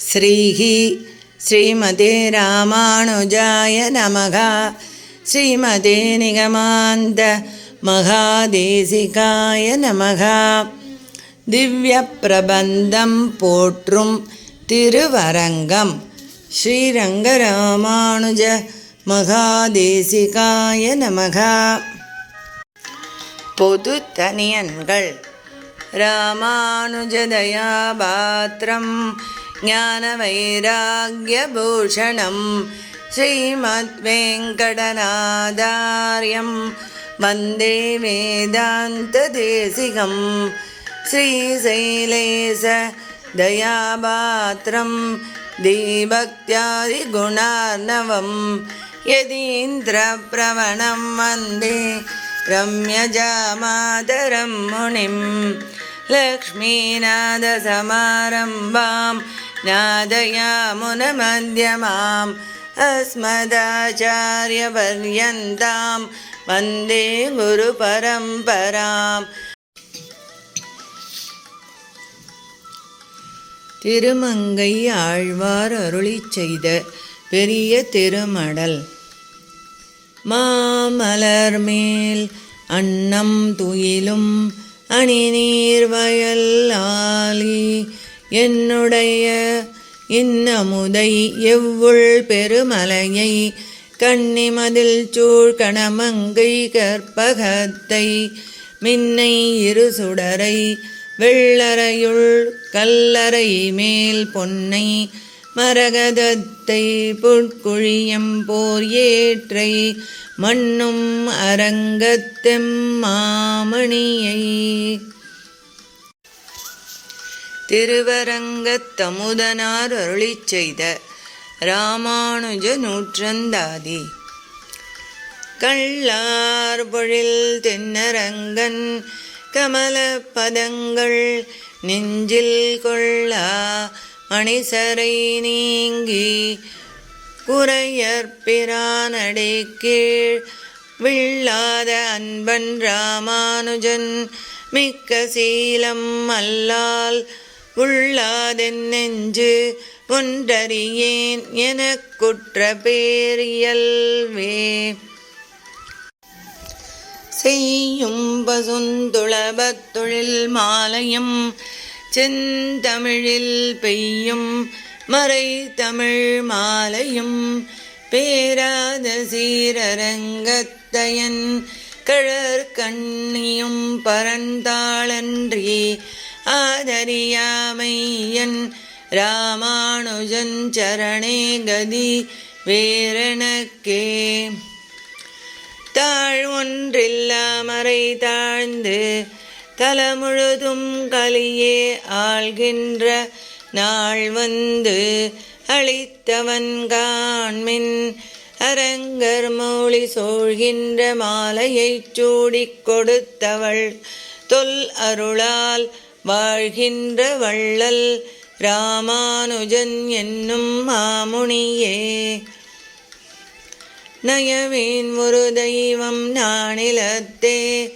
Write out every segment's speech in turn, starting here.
ஸ்ரீஹி ஸ்ரீமதே ராமானுஜாய நமக. ஸ்ரீமதே நிகமாந்த மகாதேசிகாய நமக. திவ்ய பிரபந்தம் போற்றும் திருவரங்கம் ஸ்ரீரங்கராமானுஜ மகாதேசிகாய நமக. பொது தனியன்கள். ராமானுஜதயாபாத்திரம் ஞான வைராக்யபூஷணம் ஸ்ரீமத் வெங்கடநாதார்யம் வந்தே வேதாந்த தேசிகம். ஸ்ரீசைலேச தயாபாத்திரம் தீபக்தியாதி குணார்ணவம் யதீந்திர பிரவணம் வந்தே ரம்யஜாமாதரம் முனிம். லக்ஷ்மீநாதசமாரம்பாம் நாதயாமுனமத்யமாம் அஸ்மதாச்சார்யபர்யந்தாம் வந்தே குருபரம்பராம். திருமங்கை ஆழ்வார் அருளிச் செய்த பெரிய திருமடல். மாமலர் மேல் அன்னம் துயிலும் அணிநீர் வயல் ஆலி என்னுடைய இன்னமுதை எவ்வுள் பெருமலையை கன்னிமதில் சூழ் கணமங்கை கற்பகத்தை மின்னை இரு சுடரை வெள்ளரையுள் கல்லறை மேல் பொன்னை மரகதத்தை புட்குழியம் போர் ஏற்றை மண்ணும் அரங்கத்தெம் மாமணியை. திருவரங்கத்தமுதனார் அருளிச் செய்த ராமானுஜ நூற்றந்தாதி. கள்ளார் பொழில் தென்னரங்கன் கமல பதங்கள் நெஞ்சில் கொள்ளா மணிசரை நீங்கி குறையற்பிரானடை கீழ் வில்லாத அன்பன் ராமானுஜன் மிக்க சீலம் அல்லால் உள்ளாதென் நெஞ்சு ஒன்றறியேன் எனக் குற்ற பேரியல்வே. செய்யும் பசுந்துளபத் தொழில் மாலையும் செந்தமிழில் பெய்யும் மறை தமிழ் மாலையும் பேராத சீரரங்கத்தயன் கழற்கண்ணியும் பரந்தாளன்றி ஆதரியாமையன் ராமானுஜன் சரணே கதி வேரணக்கே. தாழ் ஒன்றில்லாமறை தாழ்ந்து தலமுழுதும் கலியே ஆள்கின்ற நாள் வந்து அளித்தவன் காண்மின் அரங்கர் மௌழி சோழ்கின்ற மாலையைச் சூடிக் கொடுத்தவள் தொல் அருளால் வாழ்கின்ற வள்ளல் ராமானுஜன் என்னும் மாமுனியே. நயவேன் ஒரு தெய்வம் நானிலத்தே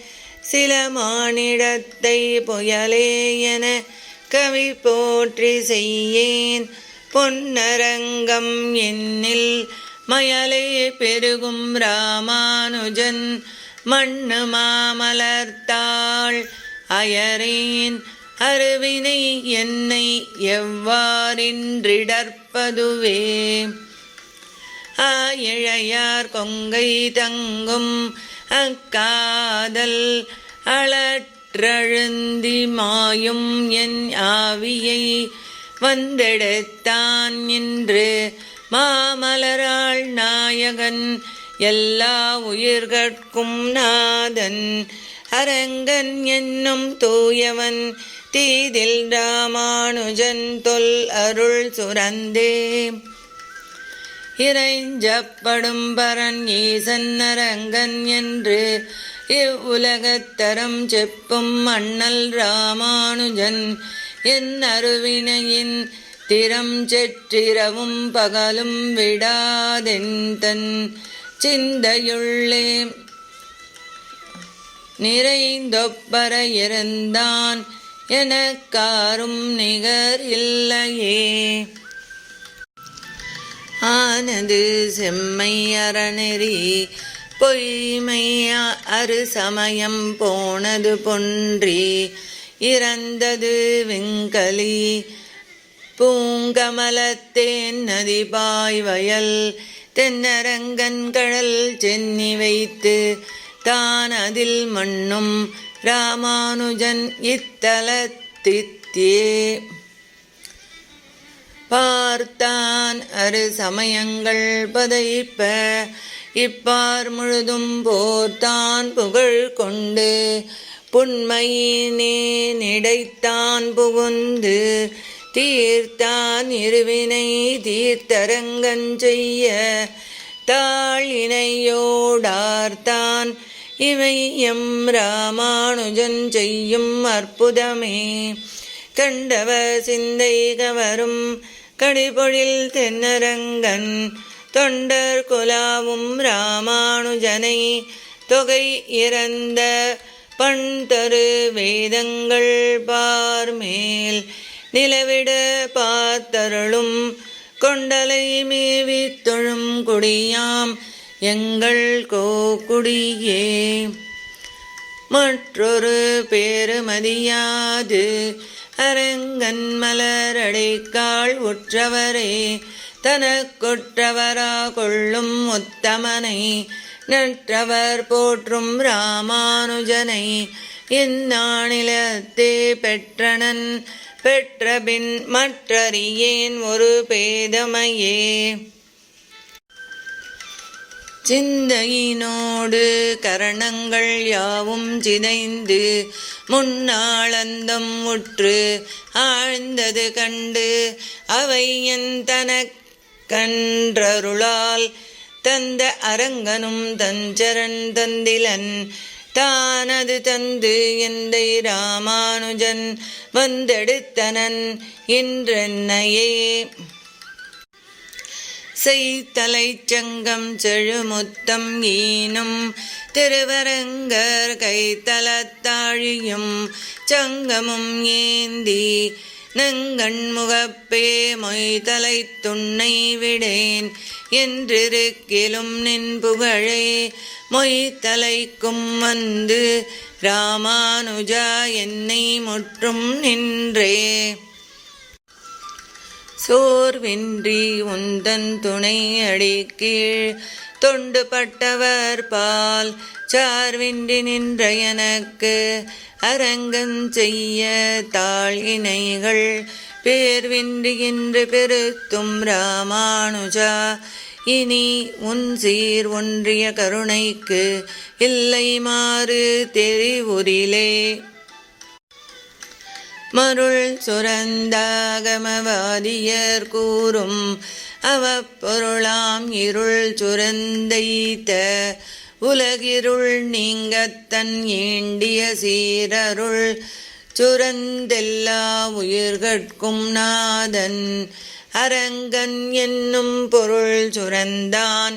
சில மானிடத்தை புயலே என கவி போற்றி செய்யேன் பொன்னரங்கம் என்னில் மயலே பெருகும் ராமானுஜன் மண்ணு மாமலர்த்தாள் அயரேன் அருவினை என்னை எவ்வாறின்றிடற்பதுவே. ஆயிழையார் கொங்கை தங்கும் அக்காதல் அளற்றழுந்தி மாயும் என் ஆவியை வந்தெடுத்தான் என்று மாமலராள் நாயகன் எல்லா உயிர்கட்கும் நாதன் அரங்கன் என்னும் தூயவன் தீதில் ராமானுஜன் தொல் அருள் சுரந்தே. இறைஞ்சப்படும் பரன் ஈசன் அரங்கன் என்று இவ்வுலகத்தரம் செப்பும் அண்ணல் ராமானுஜன் என் அருவினையின் திறம் செற்றிரவும் பகலும் விடாதென் தன் சிந்தையுள்ளே நிறைந்தொப்பர இருந்தான் எனக்காரும் நிகர் இல்லையே. ஆனது செம்மை அறநெறி பொய்மை அறு சமயம் போனது பொன்றி இறந்தது விங்கலி பூங்கமலத்தேன் நதி பாய்வயல் தென்னரங்கன் கடல் சென்னி வைத்து தான் அதில் மண்ணும் ராமானுஜன் இத்தலத்தித்தே பார்த்தான் அரு சமயங்கள் பதைப்ப இப்பார் முழுதும் போர்த்தான் புகழ் கொண்டு புன்மையினே நிடைத்தான் புகுந்து தீர்த்தான் இருவினை தீர்த்தரங்கன் செய்ய தாளினையோடார்த்தான் இவை எம் ராமானுஜன் செய்யும் அற்புதமே கண்டவர் சிந்தை கவரும் கடிபொழில் தென்னரங்கன் தொண்டர் குலாவும் ராமானுஜனை தொகை இறந்த பண்தரு வேதங்கள் பார்மேல் நிலவிட பார்த்தருளும் கொண்டலை மேவி தொழும் குடியாம் எங்கள் கோக்குடியே மற்றொரு பேருமதியாது அரங்கன் மலரடைக்காள் உற்றவரே தனக்கொற்றவரா கொள்ளும் உத்தமனை நற்றவர் போற்றும் ராமானுஜனை இந்நாணிலத்தே பெற்றனன் பெற்றபின் மற்றறியேன் ஒரு பேதமையே சிந்தையினோடு கரணங்கள் யாவும் சிதைந்து முன்னாளந்தம் உற்று ஆழ்ந்தது கண்டு அவை என் தனக்கன்றருளால் தந்த அரங்கனும் தஞ்சரன் தந்திலன் தானது தந்து எந்தை ராமானுஜன் வந்தெடுத்தனன் இன்றென்னையே செய்தலை சங்கம் செழுமுத்தம் ஈனும் திருவரங்கர் கைத்தலத்தாழியும் சங்கமும் ஏந்தி நங்கண் முகப்பே மொய்தலை துண்ணை விடேன் என்றிருக்கிலும் நின் புகழே மொய்தலைக்கும் வந்து ராமானுஜா என்னை முற்றும் நின்றே சோர்வின்றி உந்தன் துணை அடிக்கீழ் தொண்டுபட்டவர் பால் சார்வின்றி நின்ற எனக்கு அரங்கன் செய்ய தாழ் இணைகள் பேர்வின்றி இன்று பெருத்தும் ராமானுஜா இனி உன் சீர் ஒன்றிய கருணைக்கு இல்லை மாறு தெரிவுரிலே மருள் சுரந்தாகமவாதியர் கூறும் அவப்பொருளாம் இருள் சுரந்தைத்த உலகிருள் நீங்கத்தன் ஏண்டிய சீரருள் சுரந்தெல்லா உயிர்கட்கும் நாதன் அரங்கன் என்னும் பொருள் சுரந்தான்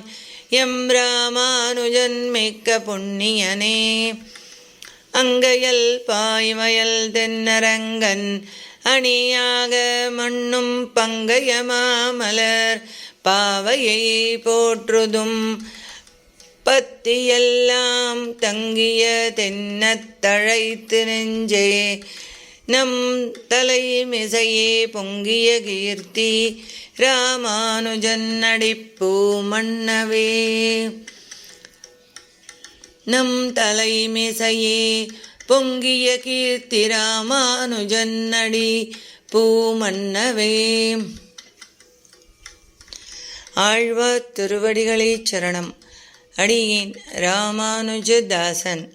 எம் ராமானுஜன் மிக்க புண்ணியனே அங்கையல் பாய்வயல் தென்னரங்கன் அணியாக மண்ணும் பங்கயமாமலர் பாவையை போற்றுதும் பத்தியெல்லாம் தங்கிய தென்னத்தழைத்து நெஞ்சே நம் தலைமிசையே பொங்கிய கீர்த்தி ராமானுஜன் அடிப்பூ மன்னவே நம் தலைமிசையே பொங்கிய கீர்த்தி ராமானுஜன் அடி பூமன்னவே ஆழ்வார் திருவடிகளே சரணம். அடியேன் ராமானுஜதாசன்.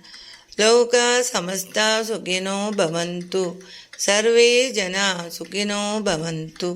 லோகா சமஸ்தா சுகினோ பவந்து, சர்வே ஜனா சுகினோ பவந்து.